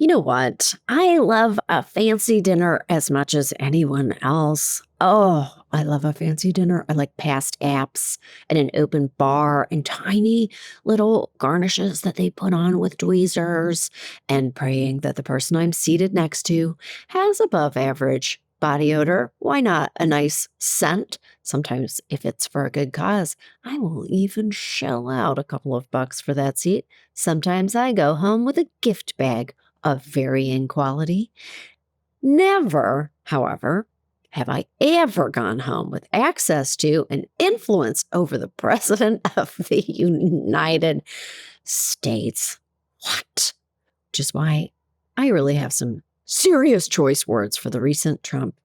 You know what? I love a fancy dinner as much as anyone else. Oh, I love a fancy dinner. I like past apps and an open bar and tiny little garnishes that they put on with tweezers and praying that the person I'm seated next to has above average body odor. Why not a nice scent? Sometimes, if it's for a good cause, I will even shell out a couple of bucks for that seat. Sometimes I go home with a gift bag of varying quality. Never, however, have I ever gone home with access to and influence over the President of the United States. What? Which is why I really have some serious choice words for the recent Trump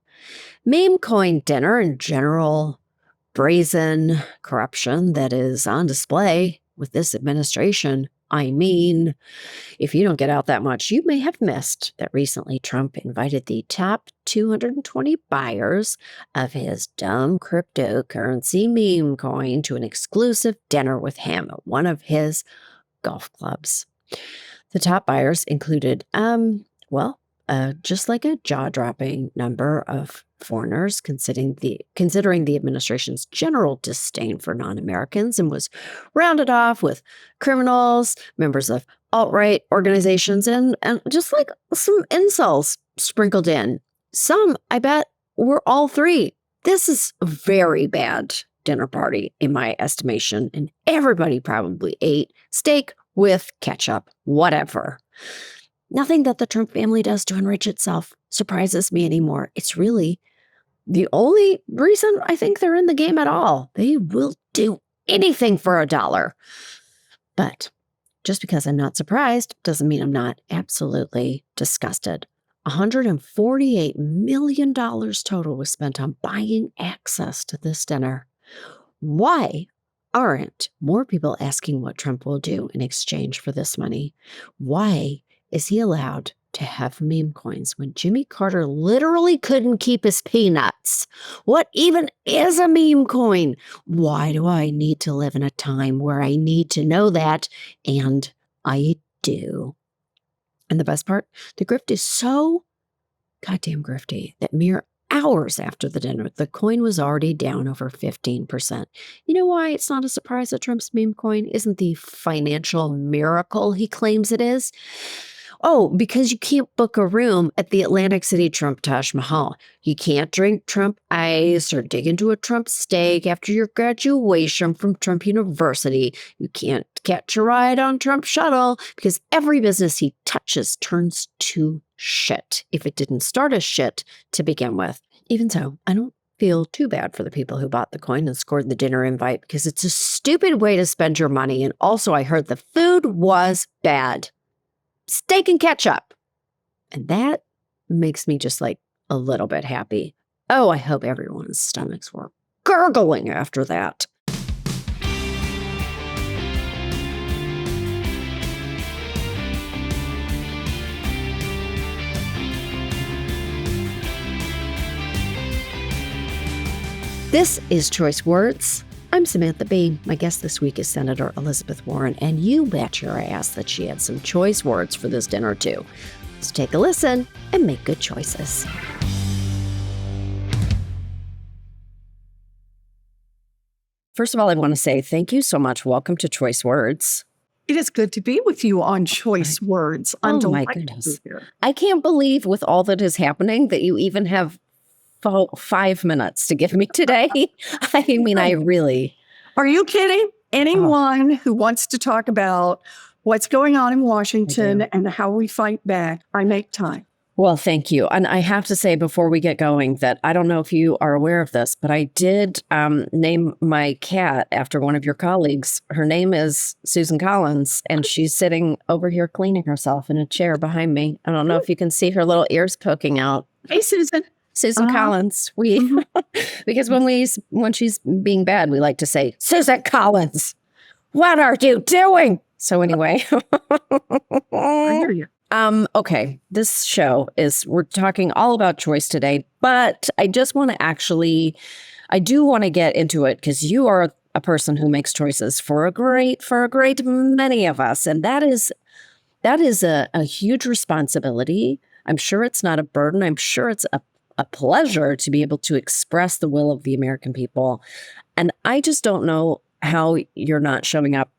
meme coin dinner and general brazen corruption that is on display with this administration. I mean, if you don't get out that much, you may have missed that recently Trump invited the top 220 buyers of his dumb cryptocurrency meme coin to an exclusive dinner with him at one of his golf clubs. The top buyers included, just like a jaw-dropping number of foreigners, considering the administration's general disdain for non-Americans, and was rounded off with criminals, members of alt-right organizations, and just like some incels sprinkled in. Some, I bet, were all three. This is a very bad dinner party, in my estimation, and everybody probably ate steak with ketchup, whatever. Nothing that the Trump family does to enrich itself surprises me anymore. It's really the only reason I think they're in the game at all. They will do anything for $1. But just because I'm not surprised doesn't mean I'm not absolutely disgusted. $148 million total was spent on buying access to this dinner. Why aren't more people asking what Trump will do in exchange for this money? Why is he allowed to have meme coins when Jimmy Carter literally couldn't keep his peanuts? What even is a meme coin? Why do I need to live in a time where I need to know that? And I do. And the best part, the grift is so goddamn grifty that mere hours after the dinner, the coin was already down over 15%. You know why it's not a surprise that Trump's meme coin isn't the financial miracle he claims it is? Oh, because you can't book a room at the Atlantic City Trump Taj Mahal. You can't drink Trump ice or dig into a Trump steak after your graduation from Trump University. You can't catch a ride on Trump shuttle because every business he touches turns to shit if it didn't start as shit to begin with. Even so, I don't feel too bad for the people who bought the coin and scored the dinner invite because it's a stupid way to spend your money. And also, I heard the food was bad. Steak and ketchup. And that makes me just like a little bit happy. Oh, I hope everyone's stomachs were gurgling after that. This is Choice Words. I'm Samantha Bee. My guest this week is Senator Elizabeth Warren, and you bet your ass that she had some choice words for this dinner, too. Let's take a listen and make good choices. First of all, I want to say thank you so much. Welcome to Choice Words. It is good to be with you on Choice Words. I'm Oh, my delighted goodness. to be here. I can't believe with all that is happening that you even have 5 minutes to give me today. I mean, I really... Are you kidding? Anyone who wants to talk about what's going on in Washington and how we fight back, I make time. Well, thank you. And I have to say before we get going that I don't know if you are aware of this, but I did name my cat after one of your colleagues. Her name is Susan Collins, and she's sitting over here cleaning herself in a chair behind me. I don't know if you can see her little ears poking out. Hey, Susan. Susan Collins. Because when she's being bad, we like to say, Susan Collins, what are you doing? So anyway. I hear you. Okay, this show we're talking all about choice today, but I just want to I do want to get into it because you are a person who makes choices for a great many of us. And that is That is a huge responsibility. I'm sure it's not a burden. I'm sure it's a pleasure to be able to express the will of the American people. And I just don't know how you're not showing up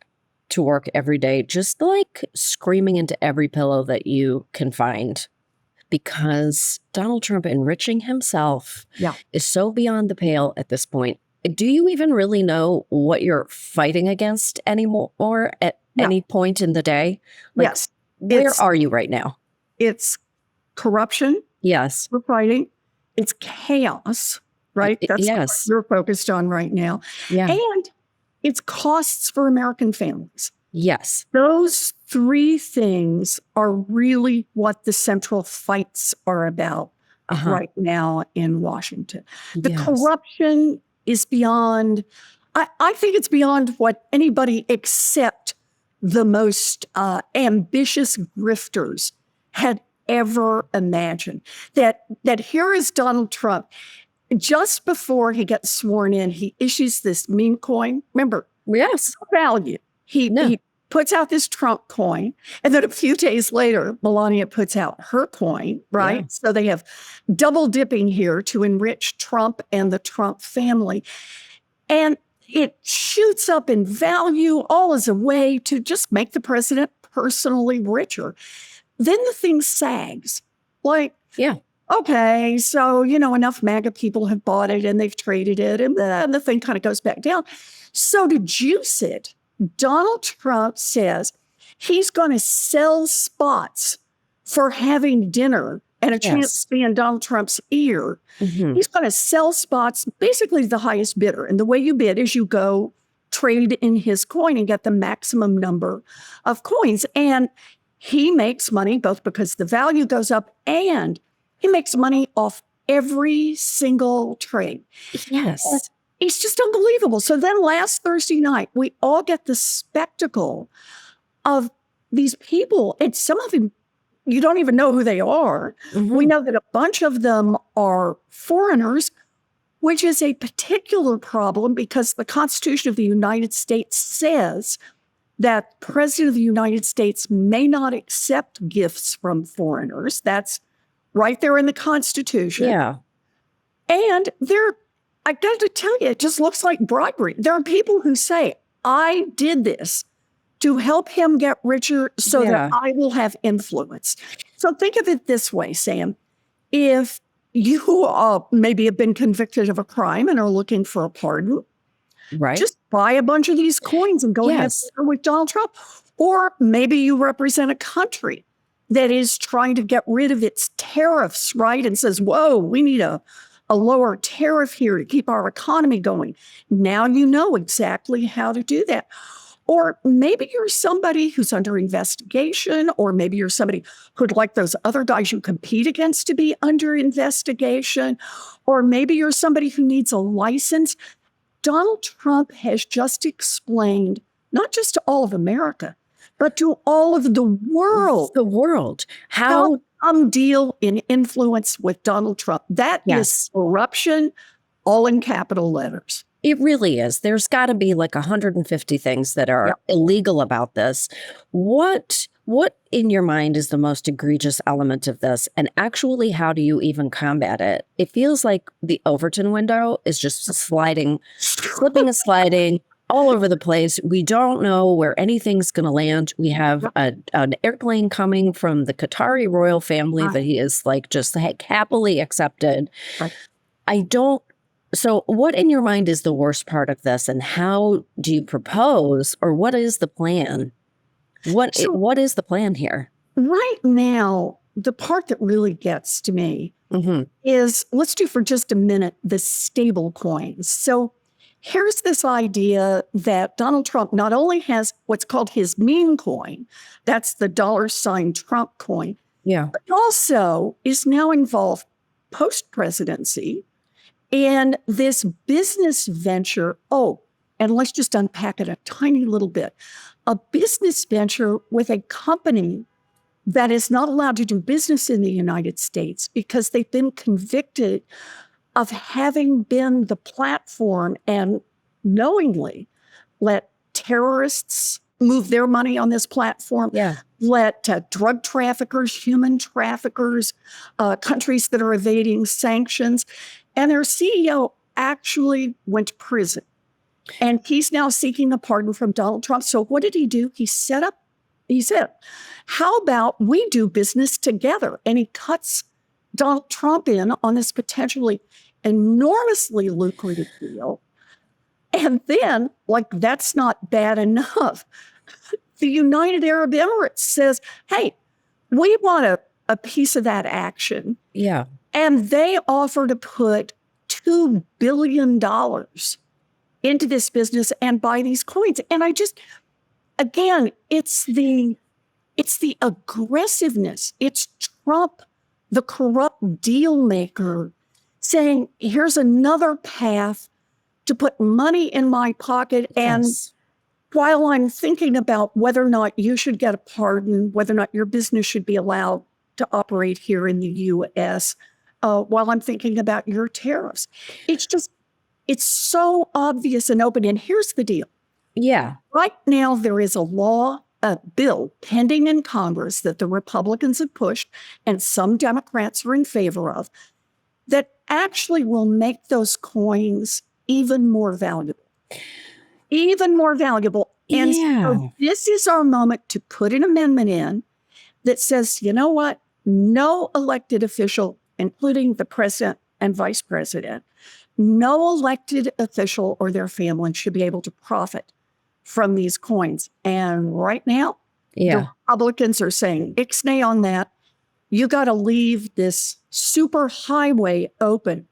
to work every day, just like screaming into every pillow that you can find. Because Donald Trump enriching himself Yeah. is so beyond the pale at this point. Do you even really know what you're fighting against anymore at No. any point in the day? Like, Yes. where are you right now? It's corruption Yes. we're fighting. It's chaos, right? That's what Yes. you're focused on right now. Yeah. And it's costs for American families. Yes. Those three things are really what the central fights are about right now in Washington. The Yes. corruption is beyond, I think it's beyond what anybody except the most ambitious grifters had ever imagined. That here is Donald Trump. Just before he gets sworn in, he issues this meme coin. Remember, Yes. value. He puts out this Trump coin, and then a few days later, Melania puts out her coin, right? Yeah. So they have double dipping here to enrich Trump and the Trump family. And it shoots up in value, all as a way to just make the president personally richer. Then the thing sags. Like, Yeah. okay, so, enough MAGA people have bought it and they've traded it, and then the thing kind of goes back down. So to juice it, Donald Trump says he's going to sell spots for having dinner and a chance to be in Donald Trump's ear. Mhm. He's going to sell spots basically to the highest bidder. And the way you bid is you go trade in his coin and get the maximum number of coins. And he makes money both because the value goes up and he makes money off every single trade. Yes. It's just unbelievable. So then last Thursday night, we all get the spectacle of these people. And some of them, you don't even know who they are. We know that a bunch of them are foreigners, which is a particular problem because the Constitution of the United States says that the President of the United States may not accept gifts from foreigners. That's right there in the Constitution. Yeah. And I got to tell you, it just looks like bribery. There are people who say, I did this to help him get richer so that I will have influence. So think of it this way, Sam. If you maybe have been convicted of a crime and are looking for a pardon, Right. just buy a bunch of these coins and go have dinner with Donald Trump. Or maybe you represent a country that is trying to get rid of its tariffs, right? And says, whoa, we need a lower tariff here to keep our economy going. Now you know exactly how to do that. Or maybe you're somebody who's under investigation, or maybe you're somebody who'd like those other guys you compete against to be under investigation, or maybe you're somebody who needs a license. Donald Trump has just explained, not just to all of America, but to all of the world. The world. How deal in influence with Donald Trump. That is corruption, all in capital letters. It really is. There's got to be like 150 things that are illegal about this. What in your mind is the most egregious element of this? And actually, how do you even combat it? It feels like the Overton window is just slipping and sliding all over the place. We don't know where anything's going to land. We have an airplane coming from the Qatari royal family that he is like just happily accepted. So what in your mind is the worst part of this, and how do you propose, or what is the plan? What is the plan here? Right now, the part that really gets to me is, let's do for just a minute, the stable coins. So here's this idea that Donald Trump not only has what's called his meme coin, that's the $ Trump coin, but also is now involved post-presidency in this business venture. Oh, and let's just unpack it a tiny little bit. A business venture with a company that is not allowed to do business in the United States because they've been convicted of having been the platform and knowingly let terrorists move their money on this platform. Yeah. Let drug traffickers, human traffickers, countries that are evading sanctions. And their CEO actually went to prison. And he's now seeking a pardon from Donald Trump. So what did he do? He said, how about we do business together? And he cuts Donald Trump in on this potentially enormously lucrative deal. And then, like, that's not bad enough. The United Arab Emirates says, hey, we want a piece of that action. Yeah. And they offer to put $2 billion into this business and buy these coins. And I just, again, it's the aggressiveness. It's Trump, the corrupt deal maker, saying, here's another path to put money in my pocket. And while I'm thinking about whether or not you should get a pardon, whether or not your business should be allowed to operate here in the U.S., while I'm thinking about your tariffs, it's so obvious and open. And here's the deal. Yeah. Right now, there is a bill pending in Congress that the Republicans have pushed and some Democrats are in favor of that actually will make those coins even more valuable. Even more valuable. And so this is our moment to put an amendment in that says, you know what? No elected official, including the president and vice president, no elected official or their family should be able to profit from these coins. And right now, the Republicans are saying, ixnay on that. You got to leave this super highway open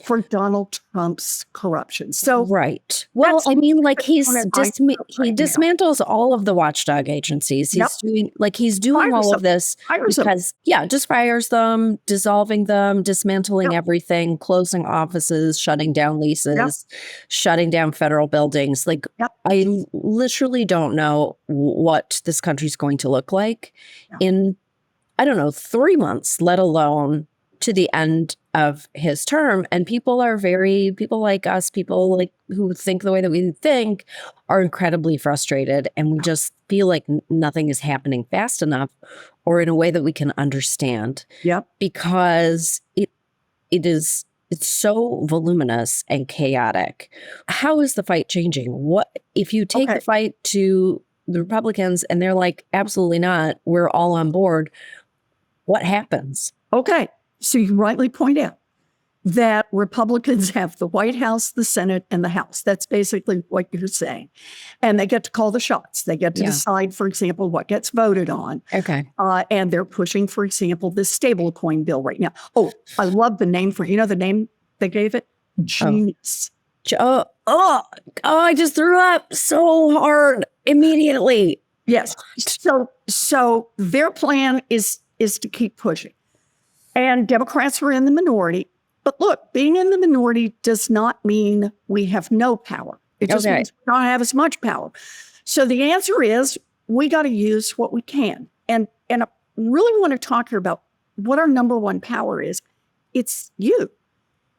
for Donald Trump's corruption. So right. Well, I mean, like he dismantles all of the watchdog agencies. He's doing all of this because just fires them, dissolving them, dismantling everything, closing offices, shutting down leases, shutting down federal buildings. Like I literally don't know what this country's going to look like in, I don't know, 3 months, let alone to the end of his term. And people like us, people like who think the way that we think, are incredibly frustrated. And we just feel like nothing is happening fast enough or in a way that we can understand. Because it's so voluminous and chaotic. How is the fight changing? What if you take the fight to the Republicans and they're like, absolutely not, we're all on board? What happens? Okay. So you rightly point out that Republicans have the White House, the Senate, and the House. That's basically what you're saying. And they get to call the shots. They get to decide, for example, what gets voted on. And they're pushing, for example, this stablecoin bill right now. Oh, I love the name the name they gave it? Genius. I just threw up so hard immediately. Yes. So their plan is to keep pushing. And Democrats were in the minority. But look, being in the minority does not mean we have no power. It just means we don't have as much power. So the answer is we got to use what we can. And I really want to talk here about what our number one power is. It's you.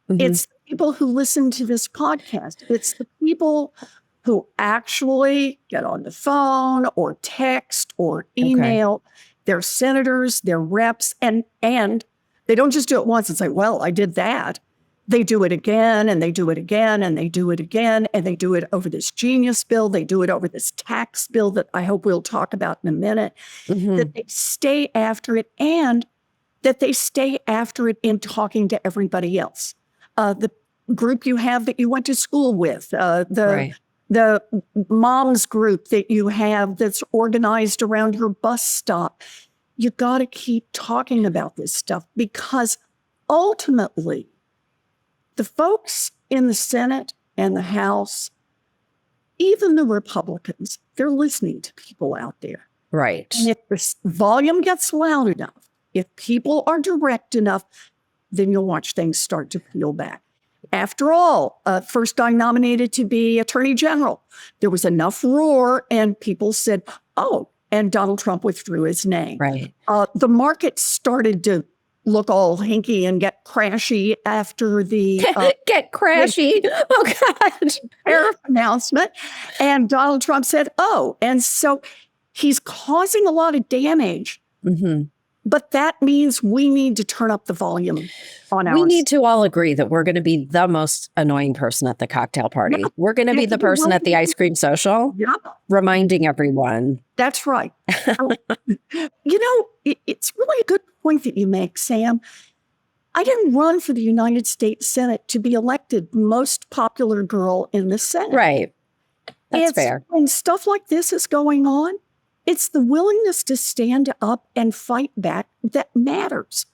It's the people who listen to this podcast. It's the people who actually get on the phone or text or email their senators, their reps, and they don't just do it once and say, well, I did that. They do it again, and they do it again, and they do it again, and they do it over this genius bill. They do it over this tax bill that I hope we'll talk about in a minute, that they stay after it, and that they stay after it in talking to everybody else. The group you have that you went to school with, the moms group that you have that's organized around your bus stop. You got to keep talking about this stuff because ultimately, the folks in the Senate and the House, even the Republicans, they're listening to people out there. Right. And if the volume gets loud enough, if people are direct enough, then you'll watch things start to peel back. After all, first guy nominated to be Attorney General, there was enough roar and people said, oh, and Donald Trump withdrew his name. Right. The market started to look all hinky and get crashy after the Get crashy. Oh, God. tariff announcement. And Donald Trump said, oh, and so he's causing a lot of damage. Mm-hmm. But that means we need to turn up the volume on ours. We need to all agree that we're going to be the most annoying person at the cocktail party. Yep. We're going to be the person at the ice cream social, Yep. reminding everyone. That's right. It's really a good point that you make, Sam. I didn't run for the United States Senate to be elected most popular girl in the Senate. Right. That's fair. When stuff like this is going on, it's the willingness to stand up and fight back that matters.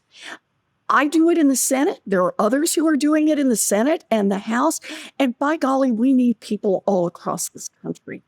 I do it in the Senate. There are others who are doing it in the Senate and the House. And by golly, we need people all across this country.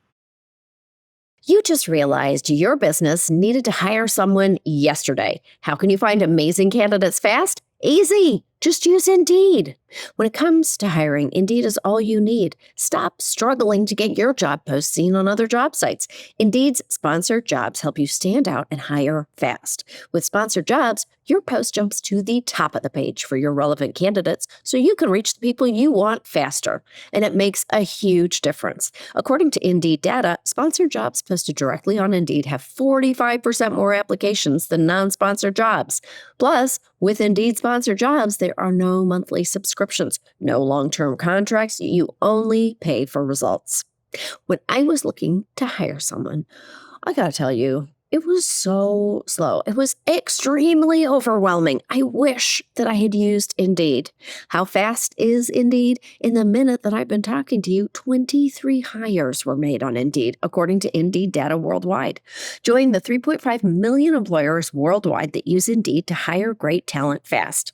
You just realized your business needed to hire someone yesterday. How can you find amazing candidates fast? Easy. Just use Indeed. When it comes to hiring, Indeed is all you need. Stop struggling to get your job post seen on other job sites. Indeed's sponsored jobs help you stand out and hire fast. With sponsored jobs, your post jumps to the top of the page for your relevant candidates so you can reach the people you want faster. And it makes a huge difference. According to Indeed data, sponsored jobs posted directly on Indeed have 45% more applications than non-sponsored jobs. Plus, with Indeed sponsored jobs, there are no monthly subscriptions, no long-term contracts. You only pay for results. When I was looking to hire someone, I gotta tell you, it was so slow. It was extremely overwhelming. I wish that I had used Indeed. How fast is Indeed? In the minute that I've been talking to you, 23 hires were made on Indeed, according to Indeed data worldwide. Join the 3.5 million employers worldwide that use Indeed to hire great talent fast.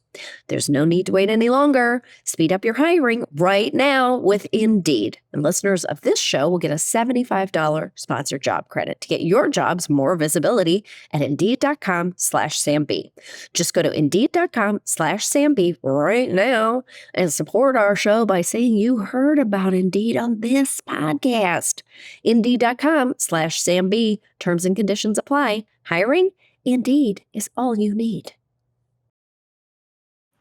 There's no need to wait any longer. Speed up your hiring right now with Indeed. And listeners of this show will get a $75 sponsored job credit to get your jobs more visibility at Indeed.com/SamB. Just go to Indeed.com/SamB right now and support our show by saying you heard about Indeed on this podcast. Indeed.com/SamB. Terms and conditions apply. Hiring? Indeed is all you need.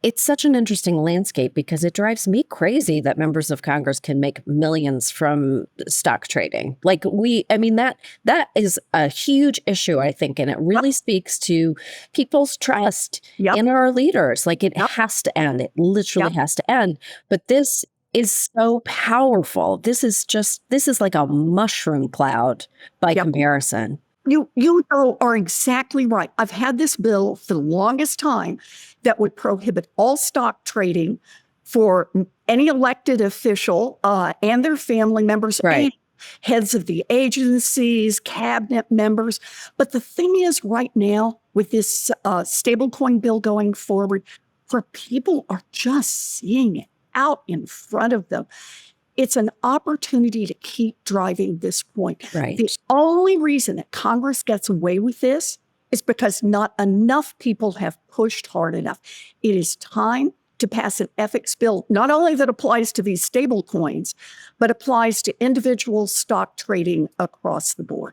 It's such an interesting landscape because it drives me crazy that members of Congress can make millions from stock trading. That is a huge issue, I think, and it really speaks to people's trust in our leaders. Like, it has to end. It literally has to end. But this is so powerful. This is like a mushroom cloud by comparison. You are exactly right. I've had this bill for the longest time that would prohibit all stock trading for any elected official and their family members, and heads of the agencies, cabinet members. But the thing is, right now, with this stablecoin bill going forward, where people are just seeing it out in front of them, it's an opportunity to keep driving this point. Right. The only reason that Congress gets away with this is because not enough people have pushed hard enough. It is time to pass an ethics bill, not only that applies to these stable coins, but applies to individual stock trading across the board.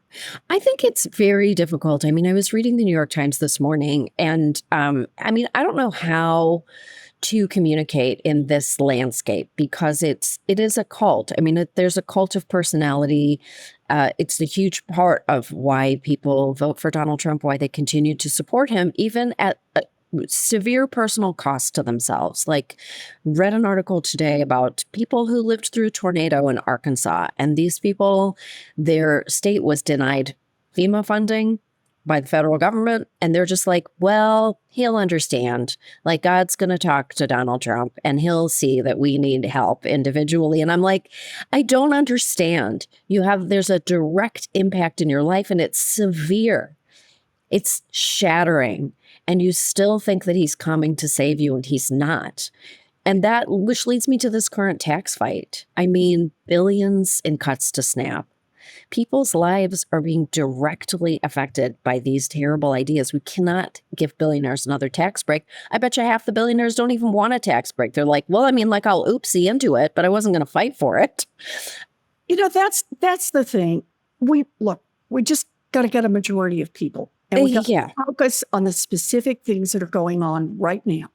I think it's very difficult. I mean, I was reading the New York Times this morning, and I don't know how to communicate in this landscape because it is a cult. I mean, there's a cult of personality. It's a huge part of why people vote for Donald Trump, why they continue to support him, even at severe personal cost to themselves. Like, read an article today about people who lived through a tornado in Arkansas, and these people, their state was denied FEMA funding by the federal government, and they're just like, well, he'll understand. Like, God's going to talk to Donald Trump and he'll see that we need help individually. And I'm like, I don't understand. There's a direct impact in your life, and it's severe. It's shattering. And you still think that he's coming to save you, and he's not. And which leads me to this current tax fight. I mean, billions in cuts to SNAP. People's lives are being directly affected by these terrible ideas. We cannot give billionaires another tax break. I bet you half the billionaires don't even want a tax break. They're like, well, I'll oopsie into it, but I wasn't going to fight for it. That's the thing. We just got to get a majority of people. And we got Yeah. to focus on the specific things that are going on right now.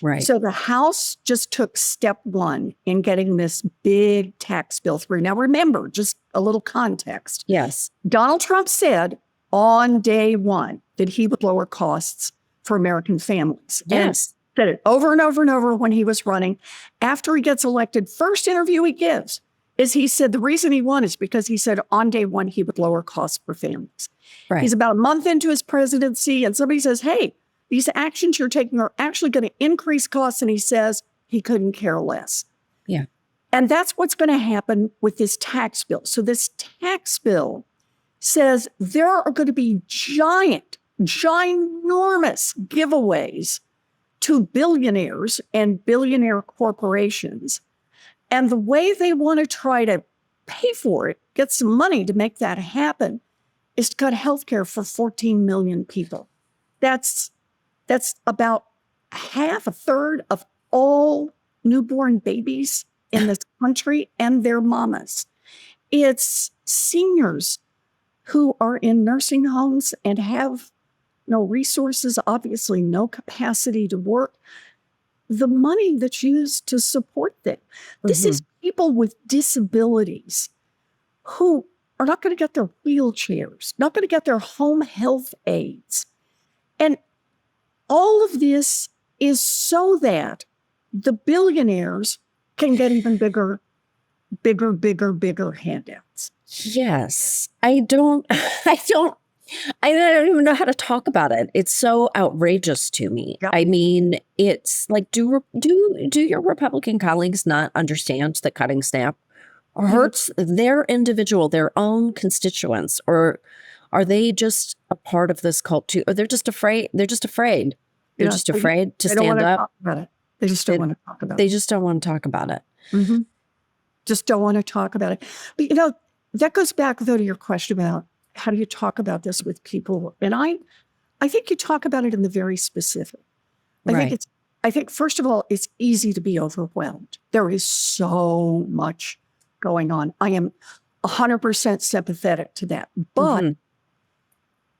Right. So the House just took step one in getting this big tax bill through. Now, remember, just a little context. Yes. Donald Trump said on day one that he would lower costs for American families. Yes. And said it over and over and over when he was running. After he gets elected, first interview he gives is he said the reason he won is because he said on day one he would lower costs for families. Right. He's about a month into his presidency, and somebody says, hey, these actions you're taking are actually going to increase costs. And he says he couldn't care less. Yeah. And that's what's going to happen with this tax bill. So this tax bill says there are going to be ginormous giveaways to billionaires and billionaire corporations. And the way they want to try to pay for it, get some money to make that happen, is to cut healthcare for 14 million people. That's about half, a third of all newborn babies in this country and their mamas. It's seniors who are in nursing homes and have no resources, obviously no capacity to work. The money that's used to support them. This is people with disabilities who are not going to get their wheelchairs, not going to get their home health aides. And all of this is so that the billionaires can get even bigger handouts. Yes. I don't even know how to talk about it. It's so outrageous to me. Yep. I mean, it's like, do your Republican colleagues not understand that cutting SNAP hurts their own constituents, or are they just a part of this cult too? Or they're just afraid. They're just afraid. They're just afraid to stand up. Talk about it. They just don't want to talk about it. They just don't want to talk about it. Mm-hmm. Just don't want to talk about it. But that goes back though to your question about how do you talk about this with people? And I think you talk about it in the very specific. I think first of all, it's easy to be overwhelmed. There is so much going on. I am 100% sympathetic to that. But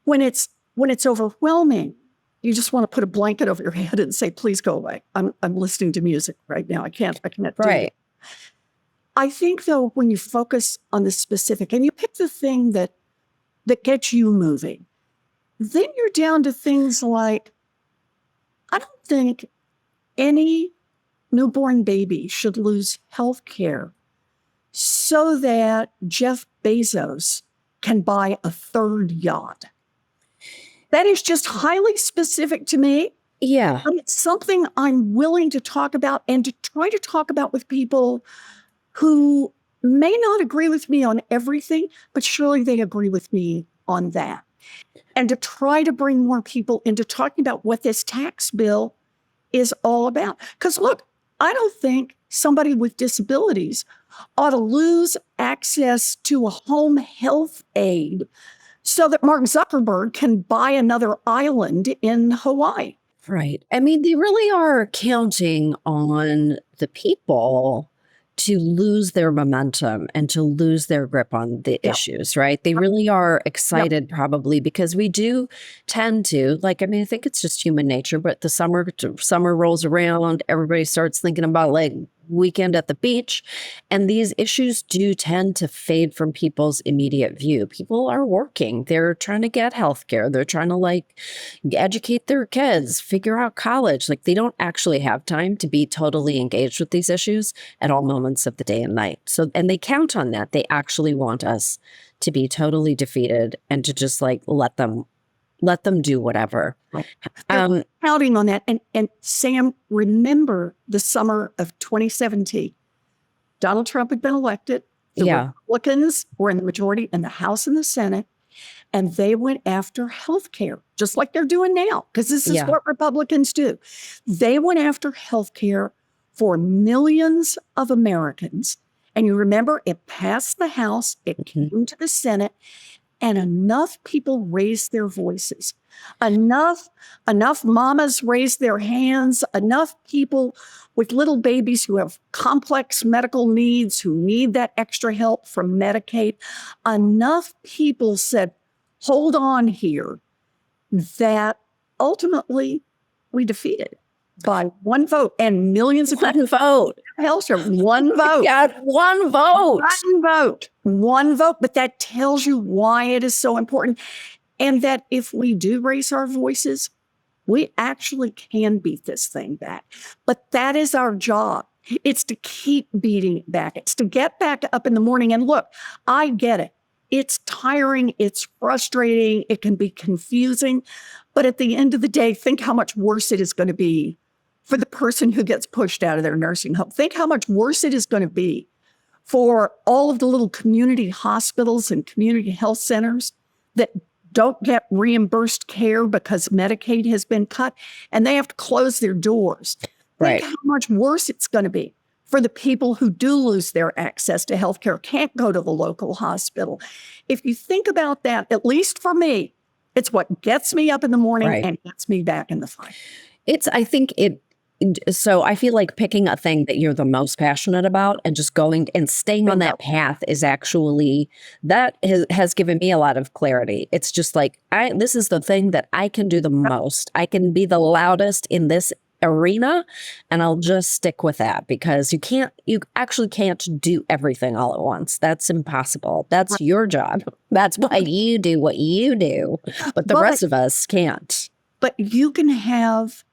when it's overwhelming, you just want to put a blanket over your head and say, please go away. I'm listening to music right now. I can't do it. I think though, when you focus on the specific and you pick the thing that gets you moving, then you're down to things like, I don't think any newborn baby should lose health care so that Jeff Bezos can buy a third yacht. That is just highly specific to me. Yeah. But it's something I'm willing to talk about and to try to talk about with people who may not agree with me on everything, but surely they agree with me on that. And to try to bring more people into talking about what this tax bill is all about. Because look, I don't think somebody with disabilities ought to lose access to a home health aide so that Mark Zuckerberg can buy another island in Hawaii. Right. I mean, they really are counting on the people to lose their momentum and to lose their grip on the issues, right? They really are excited probably because we do tend to, I think it's just human nature, but the summer rolls around, everybody starts thinking about weekend at the beach, and these issues do tend to fade from people's immediate view. People are working. They're trying to get healthcare. They're trying to educate their kids, figure out college. They don't actually have time to be totally engaged with these issues at all moments of the day and night. So, and they count on that. They actually want us to be totally defeated and to just let them do whatever. Counting on that. And Sam, remember the summer of 2017. Donald Trump had been elected. The Republicans were in the majority in the House and the Senate, and they went after health care, just like they're doing now, because this is what Republicans do. They went after health care for millions of Americans. And you remember it passed the House, it came to the Senate, and enough people raised their voices. Enough mamas raised their hands. Enough people with little babies who have complex medical needs, who need that extra help from Medicaid. Enough people said, hold on here. that ultimately we defeated by one vote and millions of One vote. One vote. Got one vote. One vote. One vote. But that tells you why it is so important. And that if we do raise our voices, we actually can beat this thing back. But that is our job. It's to keep beating it back. It's to get back up in the morning. And look, I get it. It's tiring. It's frustrating. It can be confusing. But at the end of the day, think how much worse it is going to be for the person who gets pushed out of their nursing home. Think how much worse it is going to be for all of the little community hospitals and community health centers that don't get reimbursed care because Medicaid has been cut and they have to close their doors. Right. Think how much worse it's going to be for the people who do lose their access to healthcare, can't go to the local hospital. If you think about that, at least for me, it's what gets me up in the morning and gets me back in the fight. So I feel like picking a thing that you're the most passionate about and just going and staying on that path is actually, that has given me a lot of clarity. It's just like, this is the thing that I can do the most. I can be the loudest in this arena, and I'll just stick with that, because you actually can't do everything all at once. That's impossible. That's your job. That's why you do what you do, but the rest of us can't. But you can have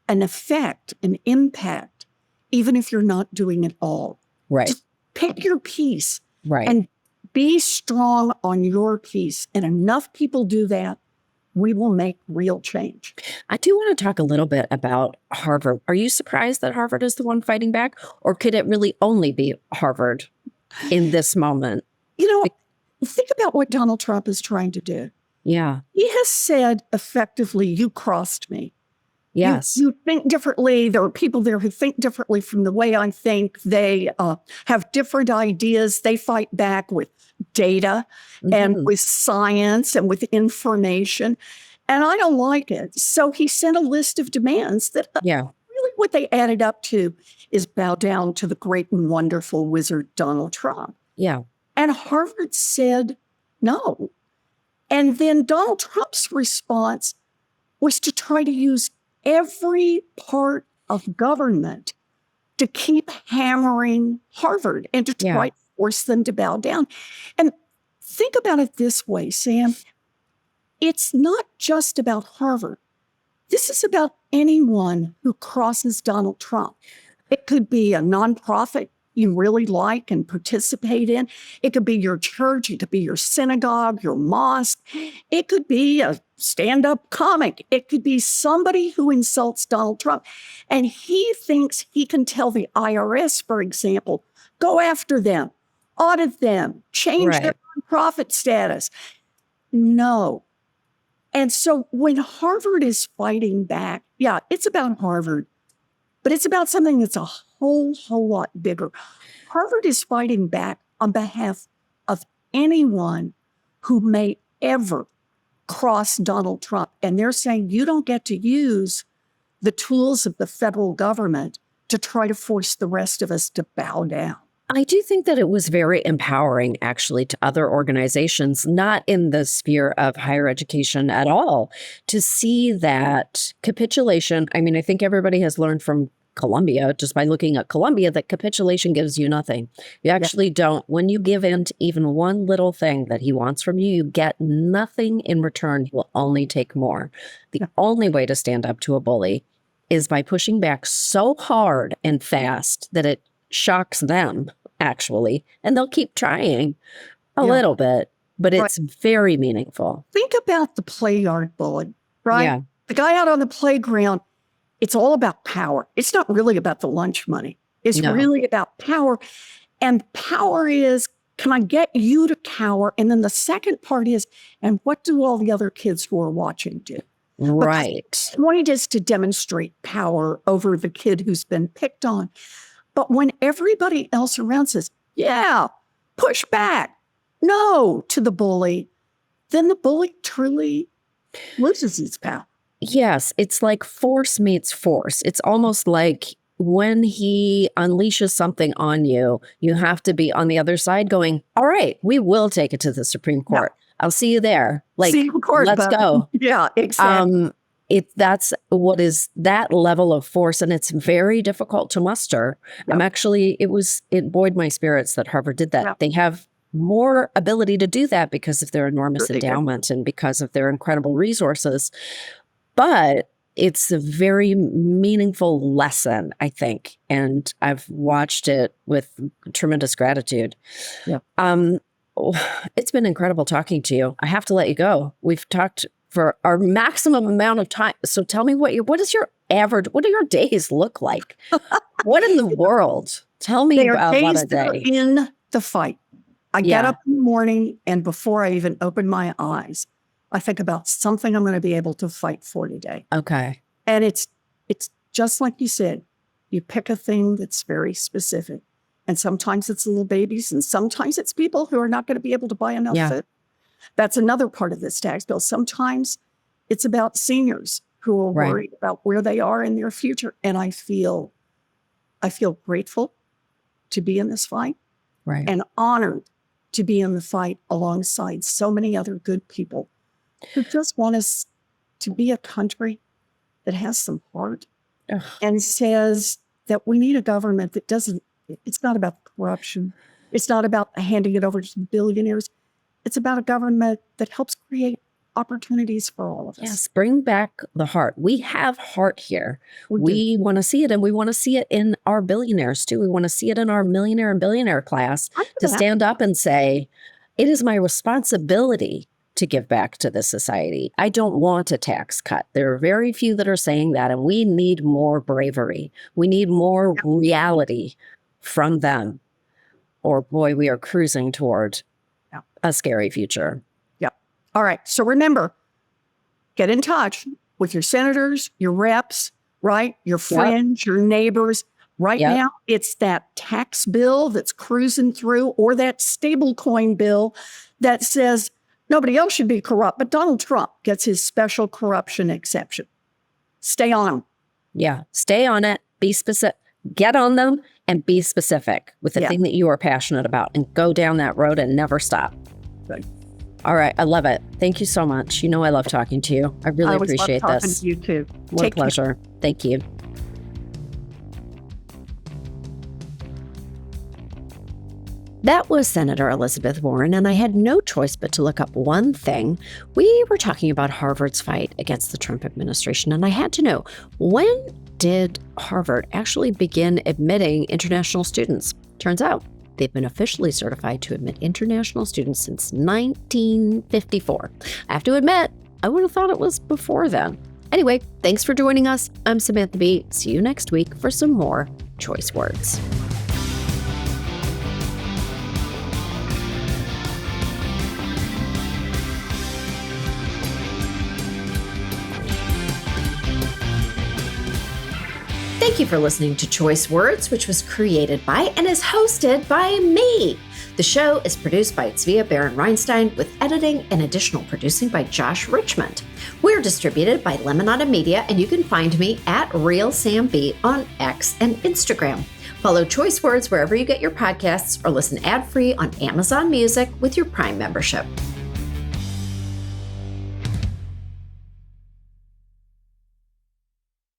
an effect, an impact, even if you're not doing it all. Right. Just pick your piece. Right. And be strong on your piece. And enough people do that, we will make real change. I do want to talk a little bit about Harvard. Are you surprised that Harvard is the one fighting back? Or could it really only be Harvard in this moment? Think about what Donald Trump is trying to do. Yeah. He has said effectively, you crossed me. Yes. You think differently. There are people there who think differently from the way I think. They have different ideas. They fight back with data and with science and with information. And I don't like it. So he sent a list of demands that really what they added up to is bow down to the great and wonderful wizard Donald Trump. Yeah. And Harvard said no. And then Donald Trump's response was to try to use every part of government to keep hammering Harvard and to try to force them to bow down. And think about it this way, Sam. It's not just about Harvard. This is about anyone who crosses Donald Trump. It could be a nonprofit you really like and participate in. It could be your church. It could be your synagogue, your mosque. It could be a stand-up comic. It could be somebody who insults Donald Trump. And he thinks he can tell the IRS, for example, go after them, audit them, change their nonprofit status. No. And so when Harvard is fighting back, it's about Harvard, but it's about something that's a whole lot bigger. Harvard is fighting back on behalf of anyone who may ever cross Donald Trump. And they're saying you don't get to use the tools of the federal government to try to force the rest of us to bow down. I do think that it was very empowering, actually, to other organizations, not in the sphere of higher education at all, to see that capitulation. I mean, I think everybody has learned from Columbia, just by looking at Columbia, that capitulation gives you nothing. You actually don't. When you give in to even one little thing that he wants from you, you get nothing in return. He will only take more. The only way to stand up to a bully is by pushing back so hard and fast that it shocks them, actually, and they'll keep trying a little bit, but it's very meaningful. Think about the play yard bully, right? Yeah. The guy out on the playground, it's all about power. It's not really about the lunch money. It's really about power. And power is, can I get you to cower? And then the second part is, and what do all the other kids who are watching do? Right. Because the point is to demonstrate power over the kid who's been picked on. But when everybody else around says, push back, no to the bully, then the bully truly loses its power. Yes, it's like force meets force. It's almost like when he unleashes something on you, you have to be on the other side going, all right, we will take it to the Supreme Court. I'll see you there. Like, See you in court, let's but go. yeah, exactly. That's what is that level of force, and it's very difficult to muster. Yeah. It buoyed my spirits that Harvard did that. Yeah. They have more ability to do that because of their enormous Sure they do. endowment and because of their incredible resources. But it's a very meaningful lesson, I think, and I've watched it with tremendous gratitude. Yeah. It's been incredible talking to you. I have to let you go. We've talked for our maximum amount of time. So tell me what do your days look like? What in the world? Tell me They are about what days a that are day. in the fight. I get up in the morning, and before I even open my eyes, I think about something I'm going to be able to fight for today. Okay. And it's just like you said, you pick a thing that's very specific. And sometimes it's little babies, and sometimes it's people who are not going to be able to buy enough food. That's another part of this tax bill. Sometimes it's about seniors who are worried about where they are in their future. And I feel grateful to be in this fight and honored to be in the fight alongside so many other good people who just want us to be a country that has some heart and says that we need a government that doesn't, it's not about corruption. It's not about handing it over to the billionaires. It's about a government that helps create opportunities for all of us. Yes, bring back the heart. We have heart here. We want to see it, and we want to see it in our billionaires too. We want to see it in our millionaire and billionaire class to stand up and say, it is my responsibility to give back to this society. I don't want a tax cut. There are very few that are saying that, and we need more bravery. We need more reality from them. Or boy, we are cruising toward a scary future. Yep. All right. So remember, get in touch with your senators, your reps, right? Your friends, your neighbors. Right now, it's that tax bill that's cruising through, or that stablecoin bill that says nobody else should be corrupt, but Donald Trump gets his special corruption exception. Stay on them. Yeah. Stay on it. Be specific. Get on them and be specific with the thing that you are passionate about, and go down that road and never stop. Good. All right. I love it. Thank you so much. You know, I love talking to you. I really appreciate love this. talking to you too. What a pleasure. Thank you. That was Senator Elizabeth Warren, and I had no choice but to look up one thing. We were talking about Harvard's fight against the Trump administration, and I had to know, when did Harvard actually begin admitting international students? Turns out they've been officially certified to admit international students since 1954. I have to admit, I would have thought it was before then. Anyway, thanks for joining us. I'm Samantha Bee. See you next week for some more Choice Words. Thank you for listening to Choice Words, which was created by and is hosted by me. The show is produced by Tzvia Baron-Reinstein with editing and additional producing by Josh Richmond. We're distributed by Lemonada Media, and you can find me at RealSamB on X and Instagram. Follow Choice Words wherever you get your podcasts, or listen ad-free on Amazon Music with your Prime membership.